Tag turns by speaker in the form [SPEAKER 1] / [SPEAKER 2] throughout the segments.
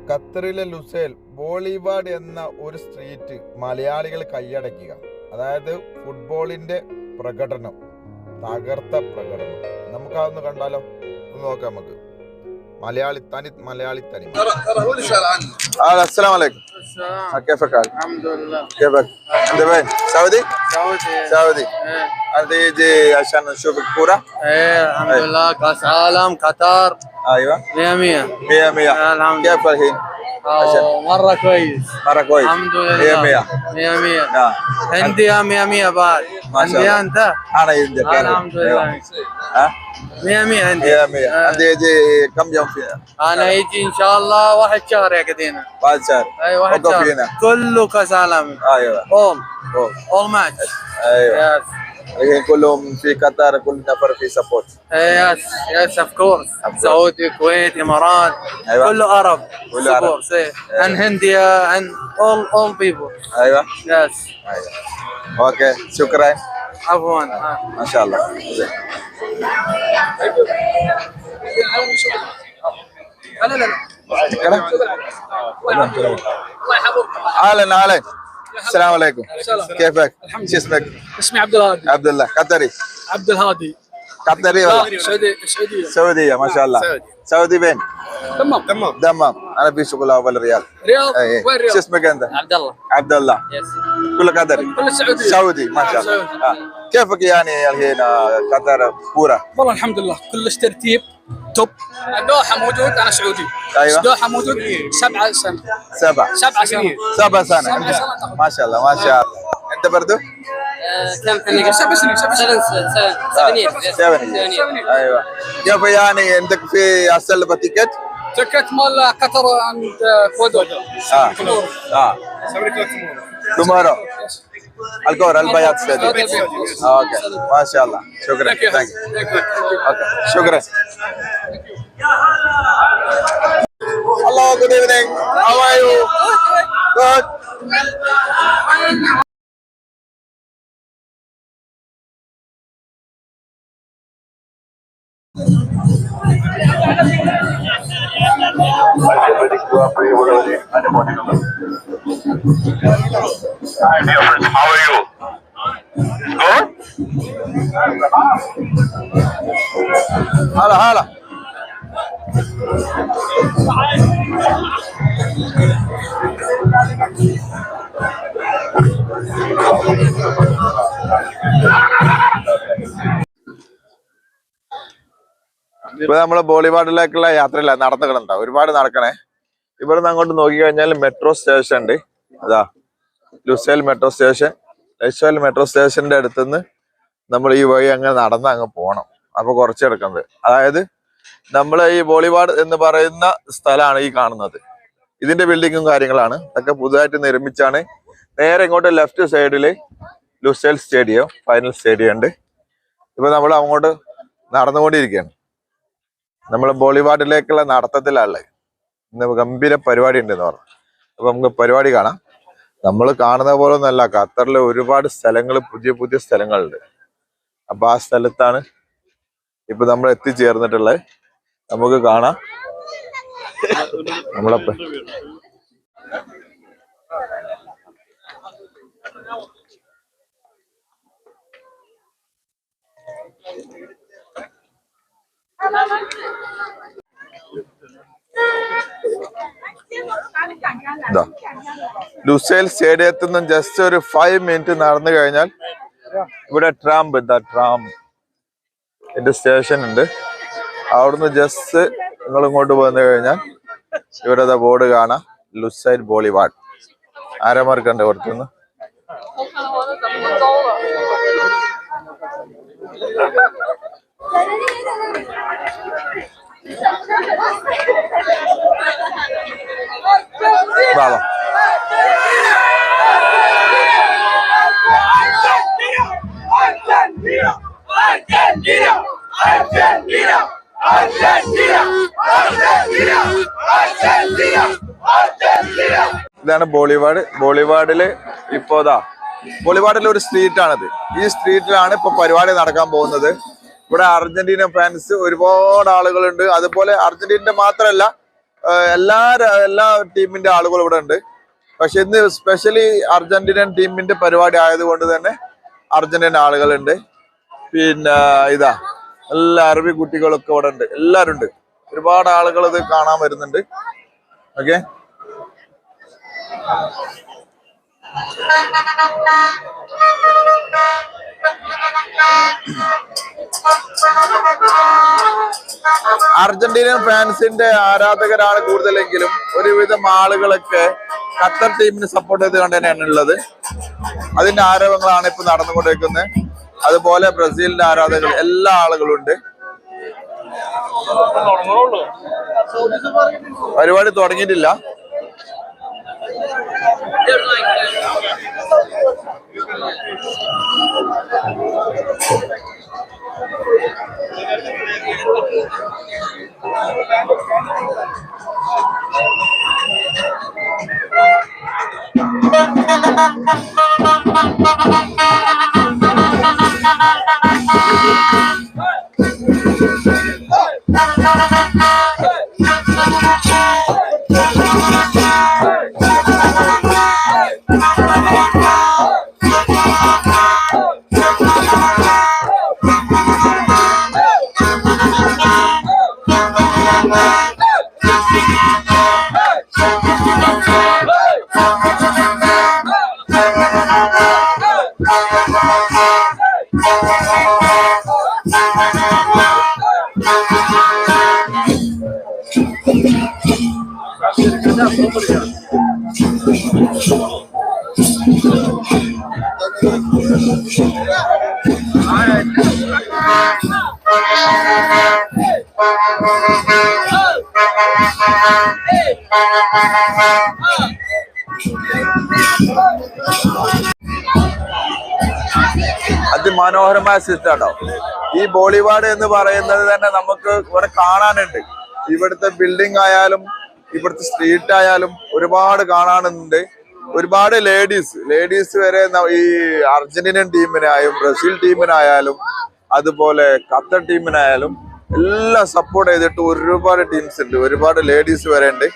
[SPEAKER 1] ഖത്തറിലെ ലുസൈൽ ബോളിവാർഡ് എന്ന ഒരു സ്ട്രീറ്റ് മലയാളികൾ കൈയടക്കുക. അതായത് ഫുട്ബോളിന്റെ പ്രകടനം, തകർത്ത പ്രകടനം. നമുക്കതൊന്ന് കണ്ടാലോ? ഒന്ന് നോക്കാം നമുക്ക്. മലയാളി തനി. السلام عليكم. كيفك حالك؟
[SPEAKER 2] الحمد لله.
[SPEAKER 1] كيفك؟ انت وين؟ سعودي؟
[SPEAKER 2] سعودي.
[SPEAKER 1] انت يجي عشان نشوف الكورة؟
[SPEAKER 2] الحمد لله. كاس عالم قطر.
[SPEAKER 1] ايوه
[SPEAKER 2] 100
[SPEAKER 1] 100.
[SPEAKER 2] الحمد
[SPEAKER 1] كيف الحين؟
[SPEAKER 2] مرة كويس.
[SPEAKER 1] مرة كويس.
[SPEAKER 2] الحمد لله.
[SPEAKER 1] 100.
[SPEAKER 2] 100. عندي 100 بعد.
[SPEAKER 1] ما شاء
[SPEAKER 2] عندي
[SPEAKER 1] الله.
[SPEAKER 2] انت؟
[SPEAKER 1] انا عندك.
[SPEAKER 2] الحمد لله.
[SPEAKER 1] ها؟
[SPEAKER 2] 100 عندي.
[SPEAKER 1] 100. انت يجي كم يوم فينا؟
[SPEAKER 2] انا يجي ان شاء الله 1 شهر يا قدينا.
[SPEAKER 1] بعد شهر.
[SPEAKER 2] اي 1
[SPEAKER 1] وقف
[SPEAKER 2] شهر.
[SPEAKER 1] هنا.
[SPEAKER 2] كله كاس عالم.
[SPEAKER 1] ايوه.
[SPEAKER 2] all match.
[SPEAKER 1] ايوه.
[SPEAKER 2] Yes.
[SPEAKER 1] الحين كلهم في قطر، كل نفر في سبورت.
[SPEAKER 2] Yes of course. سعودي، كويت، امارات.
[SPEAKER 1] أيوة.
[SPEAKER 2] كله عرب.
[SPEAKER 1] كله عرب.
[SPEAKER 2] عن هنديا، عن all people.
[SPEAKER 1] ايوه.
[SPEAKER 2] Yes.
[SPEAKER 1] ايوه. اوكي شكرا.
[SPEAKER 2] عفوا.
[SPEAKER 1] ما شاء الله. اهلا. السلام عليكم. كيفك؟ شو اسمك؟
[SPEAKER 3] اسمي عبد الهادي.
[SPEAKER 1] عبد الله. قطري؟
[SPEAKER 3] عبد الهادي.
[SPEAKER 1] قطري ولا؟
[SPEAKER 3] سعودية.
[SPEAKER 1] سعودية ما شاء الله. سعودي فين؟
[SPEAKER 3] دمام.
[SPEAKER 1] انا في شغل اول الرياض.
[SPEAKER 3] رياض.
[SPEAKER 1] اي.
[SPEAKER 3] وين رياض؟
[SPEAKER 1] شو اسمك انت؟
[SPEAKER 3] عبد الله.
[SPEAKER 1] يس. كله قطري؟
[SPEAKER 3] كل سعودية.
[SPEAKER 1] سعودي ما شاء الله. كيفك يعني الحين قطر كورة؟
[SPEAKER 3] والله الحمد لله كلش ترتيب توب. دوحة موجود، أنا سعودي.
[SPEAKER 1] أيوة.
[SPEAKER 3] دوحة موجود 7 سنة.
[SPEAKER 1] 7
[SPEAKER 3] سنة.
[SPEAKER 1] 7 سنة. ما شاء الله. انت برضو؟
[SPEAKER 3] كم سنة؟ 7 سنين.
[SPEAKER 1] 7 ايوه. كيف يعني عندك في اسلف تيكت؟
[SPEAKER 3] تكت مال قطر عند كودو.
[SPEAKER 1] تومورو الكور البياض ستاديوم. اوكي ما شاء الله. شكرا. اوكي شكرا. Hello, good evening. How are you? Good.
[SPEAKER 4] Hi, dear friends. How are you? Good?
[SPEAKER 1] هلا. ഇപ്പൊ നമ്മള് ബോളിവാർഡിലേക്കുള്ള യാത്രയില്ല, നടന്നു കിടണ്ട, ഒരുപാട് നടക്കണേ. ഇവിടുന്ന് അങ്ങോട്ട് നോക്കി കഴിഞ്ഞാൽ മെട്രോ സ്റ്റേഷൻ ഉണ്ട്. അതാ Lusail metro station. Lusail metro സ്റ്റേഷന്റെ അടുത്തുനിന്ന് നമ്മൾ ഈ വഴി അങ്ങ് നടന്ന് അങ്ങ് പോകണം. അപ്പൊ കുറച്ച് കിടക്കുന്നത്, അതായത് നമ്മളെ ഈ ബോളിവാർഡ് എന്ന് പറയുന്ന സ്ഥലമാണ് ഈ കാണുന്നത്. ഇതിന്റെ ബിൽഡിങ്ങും കാര്യങ്ങളാണ്, ഇതൊക്കെ പുതുതായിട്ട് നിർമ്മിച്ചാണ്. നേരെ ഇങ്ങോട്ട് ലെഫ്റ്റ് സൈഡില് ലുസൈൽ സ്റ്റേഡിയം, ഫൈനൽ സ്റ്റേഡിയം ഉണ്ട്. ഇപ്പൊ നമ്മൾ അങ്ങോട്ട് നടന്നുകൊണ്ടിരിക്കുകയാണ്. നമ്മൾ ബോളിവാർഡിലേക്കുള്ള നടത്തത്തിലുള്ള ഇന്ന് ഗംഭീര പരിപാടി ഉണ്ടെന്ന് പറഞ്ഞു. അപ്പൊ നമുക്ക് പരിപാടി കാണാം. നമ്മൾ കാണുന്ന പോലെ ഒന്നല്ല, ഖത്തറിലെ ഒരുപാട് സ്ഥലങ്ങൾ, പുതിയ സ്ഥലങ്ങളുണ്ട്. അപ്പൊ ആ സ്ഥലത്താണ് ഇപ്പൊ നമ്മൾ എത്തിച്ചേർന്നിട്ടുള്ളത്. നമുക്ക് കാണാം. നമ്മളപ്പ ലുസൈൽ സ്റ്റേഡിയത്തിൽ നിന്നും ജസ്റ്റ് ഒരു 5 മിനിറ്റ് നടന്നു കഴിഞ്ഞാൽ ഇവിടെ ട്രാം എന്റെ സ്റ്റേഷൻ ഉണ്ട്. അവിടുന്ന് ജസ്റ്റ് നിങ്ങൾ ഇങ്ങോട്ട് വന്നു കഴിഞ്ഞാൽ ഇവിടെ ബോർഡ് കാണാം, ലുസൈൽ ബോളിവാർഡ്. ആരമാർക്കുണ്ട് പുറത്തുനിന്ന്. Bravo. ഇതാണ് ബോളിവാർഡ്. ബോളിവാർഡില് ബോളിവാർഡിലെ ഒരു സ്ട്രീറ്റ് ആണിത്. ഈ സ്ട്രീറ്റിലാണ് ഇപ്പൊ പരിപാടി നടക്കാൻ പോകുന്നത്. ഇവിടെ അർജന്റീന ഫാൻസ് ഒരുപാട് ആളുകളുണ്ട്. അതുപോലെ അർജന്റീന മാത്രമല്ല, എല്ലാ ടീമിന്റെ ആളുകളും ഇവിടെ ഉണ്ട്. പക്ഷെ ഇന്ന് സ്പെഷ്യലി അർജന്റീനൻ ടീമിന്റെ പരിപാടി ആയതുകൊണ്ട് തന്നെ അർജന്റീന ആളുകളുണ്ട്. പിന്നെ ഇതാ എല്ലാ അറബി കുട്ടികളൊക്കെ ഇവിടെ ഉണ്ട്, എല്ലാവരും ഉണ്ട്. ഒരുപാട് ആളുകൾ ഇത് കാണാൻ വരുന്നുണ്ട്. ഓക്കെ, അർജന്റീനൻ ഫാൻസിന്റെ ആരാധകരാണ് കൂടുതലെങ്കിലും ഒരുവിധം ആളുകളൊക്കെ ഖത്തർ ടീമിന് സപ്പോർട്ട് ചെയ്ത് കൊണ്ട് തന്നെയാണ് ഉള്ളത്. അതിന്റെ ആരവങ്ങളാണ് ഇപ്പൊ നടന്നുകൊണ്ടിരിക്കുന്നത്. അതുപോലെ ബ്രസീലിന്റെ ആരാധകർ എല്ലാ ആളുകളും ഉണ്ട്. പരിപാടി തുടങ്ങിയിട്ടില്ല. അതിമനോഹരമായ സിസ്റ്റാട്ടോ ഈ ബോളിവാഡ് എന്ന് പറയുന്നത്. തന്നെ നമുക്ക് ഇവിടെ കാണാനുണ്ട്. ഇവിടുത്തെ ബിൽഡിംഗ് ആയാലും ഇവിടുത്തെ സ്ട്രീറ്റ് ആയാലും ഒരുപാട് കാണാനുണ്ട്. ഒരുപാട് ലേഡീസ് വരെ ഈ അർജന്റീനൻ ടീമിനായാലും ബ്രസീൽ ടീമിനായാലും അതുപോലെ ഖത്തർ ടീമിനായാലും എല്ലാം സപ്പോർട്ട് ചെയ്തിട്ട് ഒരുപാട് ടീംസ് ഉണ്ട്. ഒരുപാട് ലേഡീസ് വരെ ഉണ്ട്.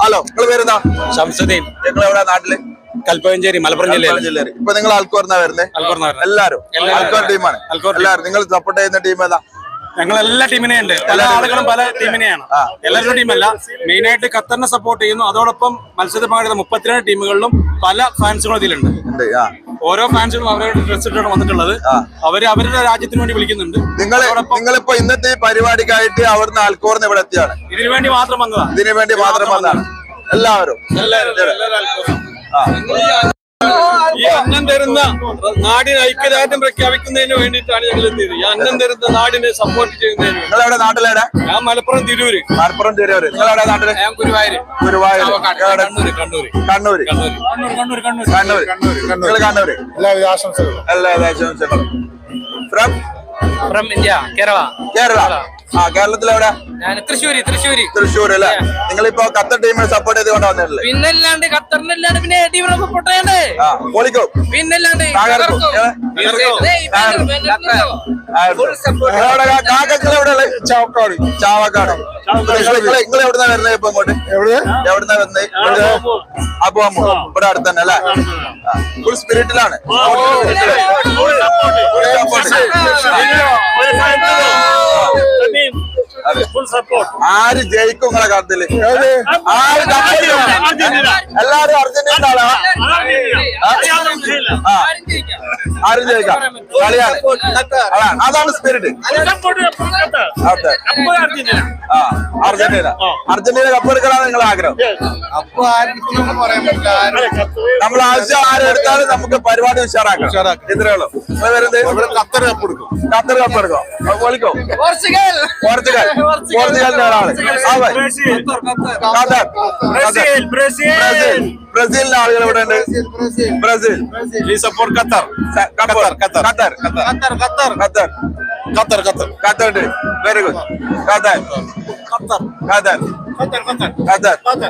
[SPEAKER 1] ഹലോ, നിങ്ങള് പേരെന്താ?
[SPEAKER 3] ഷംസുദ്ദീൻ.
[SPEAKER 1] നിങ്ങൾ എവിടെ നാട്ടില്?
[SPEAKER 3] കൽപ്പകഞ്ചേരി, മലപ്പുറം ജില്ലയിൽ.
[SPEAKER 1] ഇപ്പൊ നിങ്ങൾ ആൾക്കോർന്നാ വരുന്നത്? എല്ലാരും ആൾക്കോർ ടീമാണ്. എല്ലാരും നിങ്ങൾ സപ്പോർട്ട് ചെയ്യുന്ന ടീം ഏതാ?
[SPEAKER 3] ഞങ്ങൾ എല്ലാ ടീമിനെയും ഉണ്ട്. പല ആളുകളും പല ടീമിനെയാണ്. എല്ലാവരുടെ ടീമല്ല, മെയിൻ ആയിട്ട് ഖത്തറിനെ സപ്പോർട്ട് ചെയ്യുന്നു. അതോടൊപ്പം മത്സരത്തിൽ പങ്കെടുത്ത 32 ടീമുകളിലും പല ഫാൻസുകളും ഇതിലുണ്ട്. ഓരോ ഫാൻസുകളും അവരുടെ ഡ്രസ് ഇട്ടാണ് വന്നിട്ടുള്ളത്. അവരുടെ രാജ്യത്തിന് വേണ്ടി വിളിക്കുന്നുണ്ട്.
[SPEAKER 1] നിങ്ങളിപ്പോ ഇന്നത്തെ ഈ പരിപാടിക്കായിട്ട് അവിടുന്ന് ആൾക്കോർന്ന് ഇവിടെ എത്തിയാണ്?
[SPEAKER 3] ഇതിനു വേണ്ടി മാത്രം വന്നതാണ്.
[SPEAKER 1] ഇതിനു വേണ്ടി മാത്രം വന്നതാണ് എല്ലാവരും.
[SPEAKER 3] ഈ അന്നം തരുന്ന നാടിന് ഐക്യദാർഢ്യം പ്രഖ്യാപിക്കുന്നതിന് വേണ്ടിയിട്ടാണ് ഞങ്ങൾ എത്തിയത്. ഈ അന്നം തരുന്ന നാടിനെ സപ്പോർട്ട് ചെയ്യുന്നതിന്.
[SPEAKER 1] നിങ്ങളെവിടെ നാട്ടിലെവിടെ?
[SPEAKER 3] ഞാൻ മലപ്പുറം തിരൂര്.
[SPEAKER 1] നിങ്ങളെവിടെ നാട്ടില്?
[SPEAKER 3] ഞാൻ ഗുരുവായൂര്.
[SPEAKER 1] കണ്ണൂര്.
[SPEAKER 5] എല്ലാവിധ ആശംസകളും.
[SPEAKER 3] From India, Kerala.
[SPEAKER 1] കേരളത്തിലെവിടെ?
[SPEAKER 3] ഞാൻ തൃശ്ശൂര്
[SPEAKER 1] അല്ലേ? നിങ്ങളിപ്പോ ഖത്തർ ടീമിനെ സപ്പോർട്ട് ചെയ്തുകൊണ്ട് വന്നിട്ടില്ലേ?
[SPEAKER 3] പിന്നല്ലാണ്ട് ഖത്തറിനല്ലാണ്ട് പിന്നെ ടീമിനെ സപ്പോർട്ട് ചെയ്യണ്ടേ?
[SPEAKER 1] പൊളിക്കും.
[SPEAKER 3] പിന്നല്ലാണ്ട്
[SPEAKER 1] ചാവക്കാട്. നിങ്ങൾ എവിടുന്നാ വരുന്നത് ഇപ്പൊ ഇങ്ങോട്ട്? എവിടുന്നാ വരുന്നത്? അപ്പൊ ഇവിടെ അടുത്ത് തന്നെ അല്ലേ? ഫുൾ സ്പിരിറ്റിലാണ്. ആര് ജയിക്കും നിങ്ങളെ കാര്യത്തില്? എല്ലാരും അർജന്റീന ആളാ? ആരും ജയിക്കാം. കളിയാണ്. അതാണ് സ്പിരിറ്റ്. അർജന്റീന കപ്പെടുക്കലാണ് നിങ്ങളെ ആഗ്രഹം. നമ്മൾ ആവശ്യം ആരെടുത്താലും നമുക്ക് പരിപാടി ഉഷാറാക്കാം. ഇത്രേ ഉള്ളൂ. വരുന്നത് ഖത്തർ കപ്പെടുക്കും. വിളിക്കോ? പോർച്ചുഗലിന്റെ ഒരാള്. ബ്രസീലിന്റെ ആളുകൾ ഇവിടെ ഉണ്ട്. Brazil.
[SPEAKER 3] We support Qatar.
[SPEAKER 1] Qatar.
[SPEAKER 3] Qatar.
[SPEAKER 1] Qatar. Qatar. Qatar. Very good. Qatar.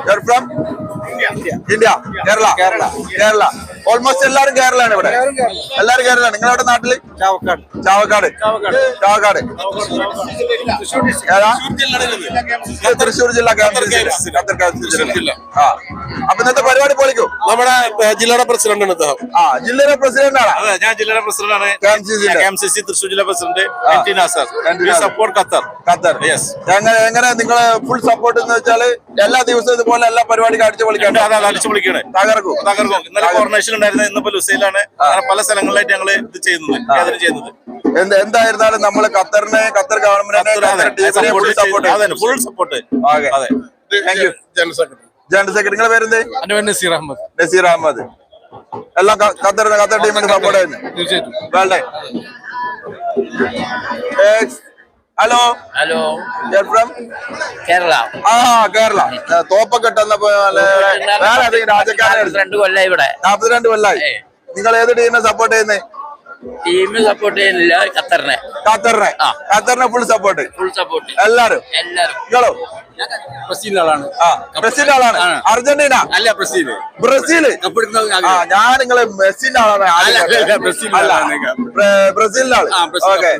[SPEAKER 1] You're from India. Kerala. Almost എല്ലാരും കേരളാണ് ഇവിടെ. എല്ലാരും കേരളാണ്. നിങ്ങളുടെ നാട്ടില് ചാവക്കാട്. ഏതാ? തൃശ്ശൂർ ജില്ല. അപ്പൊ ഇന്നത്തെ പരിപാടി പൊളിക്കും.
[SPEAKER 5] നമ്മുടെ ജില്ലയുടെ പ്രസിഡന്റാണ് ഇദ്ദേഹം.
[SPEAKER 1] ജില്ലയിലെ പ്രസിഡന്റ് ആണ്.
[SPEAKER 3] അതെ, ഞാൻ ജില്ലയുടെ പ്രസിഡന്റാണ്. KMCC തൃശ്ശൂർ ജില്ലാ president NT Nasar. We support Qatar. Yes.
[SPEAKER 1] എങ്ങനെ നിങ്ങളെ ഫുൾ സപ്പോർട്ട് എന്ന് വെച്ചാല് എല്ലാ ദിവസവും ഇതുപോലെ എല്ലാ പരിപാടിക്കും അടിച്ചു പൊളിക്കണ്ട.
[SPEAKER 3] അടിച്ചു പൊളിക്കണേ.
[SPEAKER 1] തകർക്കും.
[SPEAKER 3] ഇന്നലെ കോർണേഷൻ ഉണ്ടായിരുന്നത്, ഇന്നിപ്പോ ലുസൈലാണ്. പല സ്ഥലങ്ങളിലായിട്ട് ഞങ്ങള് ഇത് ചെയ്യുന്നത്.
[SPEAKER 1] എന്തായിരുന്നാലും നമ്മള് ഖത്തർ ഗവൺമെന്റിനെ
[SPEAKER 3] ഫുൾ സപ്പോർട്ട്. അതെ.
[SPEAKER 1] Thank you. ജനറൽ സെക്രട്ടറി നിങ്ങളുടെ പേരെന്ത്?
[SPEAKER 2] എന്റെ പേര് നസീർ അഹമ്മദ്.
[SPEAKER 1] നസീർ അഹമ്മദ്. എല്ലാം ഖത്തർ ടീമിന് സപ്പോർട്ട് ചെയ്യുന്നു.
[SPEAKER 2] തീർച്ചയായിട്ടും.
[SPEAKER 1] വേണ്ടേ? ഹലോ. ഫ്രം
[SPEAKER 6] കേരള.
[SPEAKER 1] കേരള. തോപ്പൊക്കെ ഇട്ടപ്പോ വേറെ ഏതെങ്കിലും രാജ്യക്കാരെ?
[SPEAKER 6] 42 കൊല്ലായി ഇവിടെ.
[SPEAKER 1] 42 കൊല്ലായി. നിങ്ങൾ ഏത് ടീമിനെ സപ്പോർട്ട് ചെയ്യുന്നത്?
[SPEAKER 6] ടീമിന് സപ്പോർട്ട് ചെയ്യുന്നില്ല, ഖത്തറിനെ.
[SPEAKER 1] ഖത്തറിനെ ഫുൾ സപ്പോർട്ട്. എല്ലാരും. നിങ്ങളോ?
[SPEAKER 2] ബ്രസീലിന്റെ ആളാണ്.
[SPEAKER 1] ബ്രസീലിന്റെ ആളാണ്. അർജന്റീന
[SPEAKER 2] അല്ല, ബ്രസീല്.
[SPEAKER 1] ഞാൻ നിങ്ങള് മെസ്സിന്റെ ആളാണ്. ബ്രസീലിന്റെ ആള്. ഓക്കെ.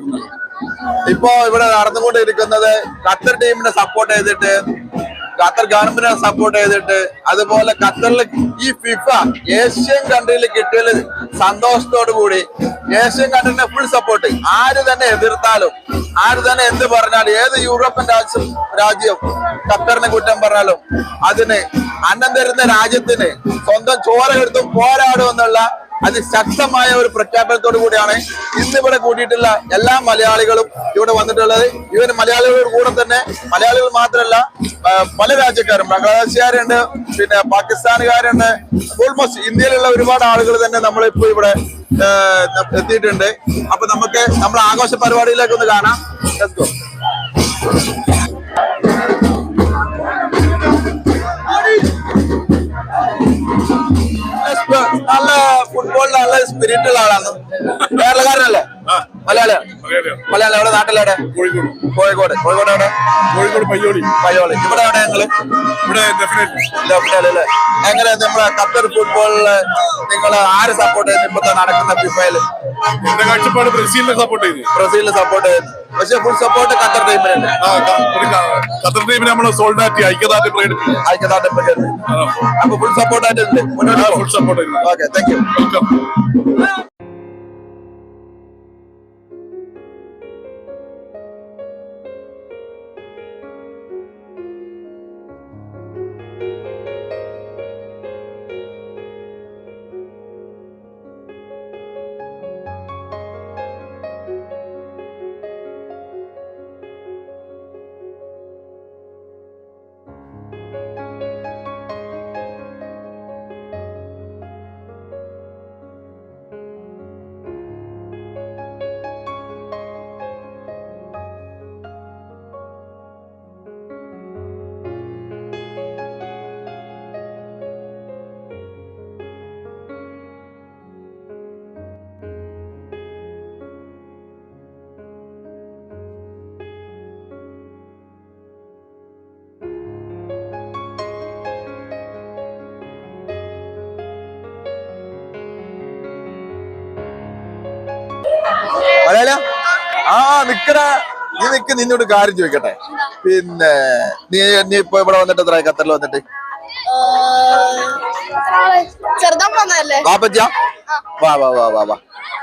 [SPEAKER 1] ഇപ്പോ ഇവിടെ നടന്നുകൊണ്ടിരിക്കുന്നത് ഖത്തർ ടീമിനെ സപ്പോർട്ട് ചെയ്തിട്ട്, ഖത്തർ ഗവൺമെന്റിനെ സപ്പോർട്ട് ചെയ്തിട്ട്, അതുപോലെ ഖത്തറിൽ ഈ ഫിഫ ഏഷ്യൻ കൺട്രിയിൽ കിട്ടിയ സന്തോഷത്തോടു കൂടി ഏഷ്യൻ കൺട്രീനെ ഫുൾ സപ്പോർട്ട്. ആര് തന്നെ എതിർത്താലും, ആര് തന്നെ എന്ത് പറഞ്ഞാലും, ഏത് യൂറോപ്യൻ രാജ്യം ഖത്തറിനെ കുറ്റം പറഞ്ഞാലും അതിന് അന്നം തരുന്ന രാജ്യത്തിന് സ്വന്തം ചോര എടുത്തും പോരാടും എന്നുള്ള അതിശക്തമായ ഒരു പ്രഖ്യാപനത്തോടു കൂടിയാണ് ഇന്നിവിടെ കൂട്ടിയിട്ടുള്ള എല്ലാ മലയാളികളും ഇവിടെ വന്നിട്ടുള്ളത്. ഇവര് മലയാളികളുടെ കൂടെ തന്നെ മലയാളികൾ മാത്രമല്ല, പല രാജ്യക്കാരും, ബംഗ്ലാദേശുകാരുണ്ട്, പിന്നെ പാകിസ്ഥാനുകാരുണ്ട്, ഓൾമോസ്റ്റ് ഇന്ത്യയിലുള്ള ഒരുപാട് ആളുകൾ തന്നെ നമ്മളിപ്പോ ഇവിടെ എത്തിയിട്ടുണ്ട്. അപ്പൊ നമുക്ക് നമ്മുടെ ആഘോഷ പരിപാടിയിലേക്ക് ഒന്ന് കാണാം. Let's go. നല്ല ഫുട്ബോളിൽ നല്ല സ്പിരിറ്റുള്ള ആളാണ്. കേരളക്കാരനല്ലേ? മലയാളിയാണ്. എവിടെ? നാട്ടിലെവിടെ? കോഴിക്കോട്. എവിടെ? പയ്യോളി. ഇവിടെ എവിടെ? ഞങ്ങള് ഇവിടെ എങ്ങനെ നമ്മളെ ഖത്തർ ഫുട്ബോളില് നിങ്ങൾ ആര് സപ്പോർട്ട് ചെയ്യുന്നു? ഇപ്പത്തെ നടക്കുന്ന ഫിഫയില്
[SPEAKER 5] എന്റെ കാഴ്ചപ്പാട് ബ്രസീലിനെ സപ്പോർട്ട്
[SPEAKER 1] ചെയ്യുന്നു. പക്ഷെ ഫുൾ സപ്പോർട്ട് ഖത്തർ ടീമിനുണ്ട്.
[SPEAKER 5] ഖത്തർ ടീമിനെ നമ്മള് സോൾഡാറ്റി ഐക്യദാർഢ്യം പ്രകടിപ്പിക്കും.
[SPEAKER 1] അപ്പൊ ഫുൾ സപ്പോർട്ട് ആയിട്ടുണ്ട്.
[SPEAKER 5] Full support.
[SPEAKER 1] Okay, thank you.
[SPEAKER 5] Welcome.
[SPEAKER 1] മലയാള നിക്കട. നിന്നോട് കാര്യം ചോദിക്കട്ടെ. പിന്നെ നീ ഇപ്പൊ ഇവിടെ വന്നിട്ട് എത്ര ഖത്തറിൽ വന്നിട്ട്? വാപ്പച്ച വാ.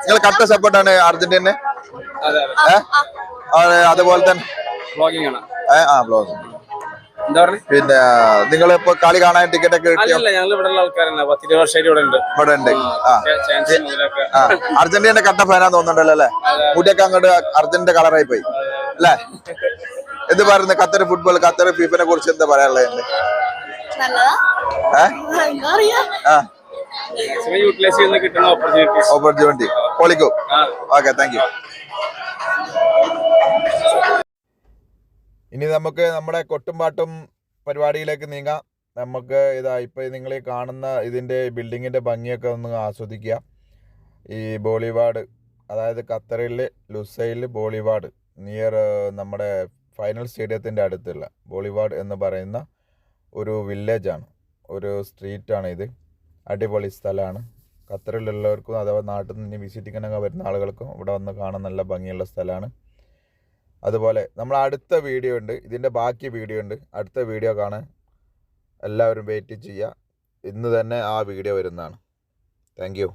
[SPEAKER 1] നിങ്ങൾ ഖത്തർ സപ്പോർട്ടാണ് അർജന്റീന? അതുപോലെ തന്നെ ബ്ലോഗിങ്. പിന്നെ നിങ്ങൾ ഇപ്പൊ കളി കാണാൻ ടിക്കറ്റ് ഒക്കെ കിട്ടിയോ? ഇവിടെ ഉണ്ട്. അർജന്റീന കട്ട ഫാനാന്ന് തോന്നുന്നുണ്ടല്ലോ അല്ലെ? മുടിയൊക്കെ അങ്ങോട്ട് അർജന്റീന കളറായി പോയി അല്ലേ? എന്ത് പറയുന്നത് ഖത്തർ ഫുട്ബോൾ, ഖത്തർ ഫിഫിനെ കുറിച്ച് എന്താ പറയാനുള്ളത്? ഓപ്പർച്യൂണിറ്റി പൊളിക്കും. Okay, thank you. ഇനി നമുക്ക് നമ്മുടെ കൊട്ടും പാട്ടും പരിപാടിയിലേക്ക് നീങ്ങാം. നമുക്ക് ഇപ്പോൾ നിങ്ങൾ ഈ കാണുന്ന ഇതിൻ്റെ ബിൽഡിങ്ങിൻ്റെ ഭംഗിയൊക്കെ ഒന്ന് ആസ്വദിക്കുക. ഈ ബോളിവാഡ്, അതായത് ഖത്തറിലെ ലുസൈൽ ബോളിവാഡ് നിയർ നമ്മുടെ ഫൈനൽ സ്റ്റേഡിയത്തിൻ്റെ അടുത്തുള്ള ബോളിവാഡ് എന്ന് പറയുന്ന ഒരു വില്ലേജാണ്, ഒരു സ്ട്രീറ്റാണ് ഇത്. അടിപൊളി സ്ഥലമാണ്. ഖത്തറിലുള്ളവർക്കും അഥവാ നാട്ടിൽ നിന്ന് വിസിറ്റിങ്ങിനൊക്കെ വരുന്ന ആളുകൾക്കും ഇവിടെ വന്ന് കാണാൻ നല്ല ഭംഗിയുള്ള സ്ഥലമാണ്. അതുപോലെ നമ്മൾ അടുത്ത വീഡിയോ ഉണ്ട്, ഇതിൻ്റെ ബാക്കി വീഡിയോ ഉണ്ട്. അടുത്ത വീഡിയോ കാണാൻ എല്ലാവരും വെയിറ്റ് ചെയ്യുക. ഇന്ന് തന്നെ ആ വീഡിയോ വരുന്നതാണ്. Thank you.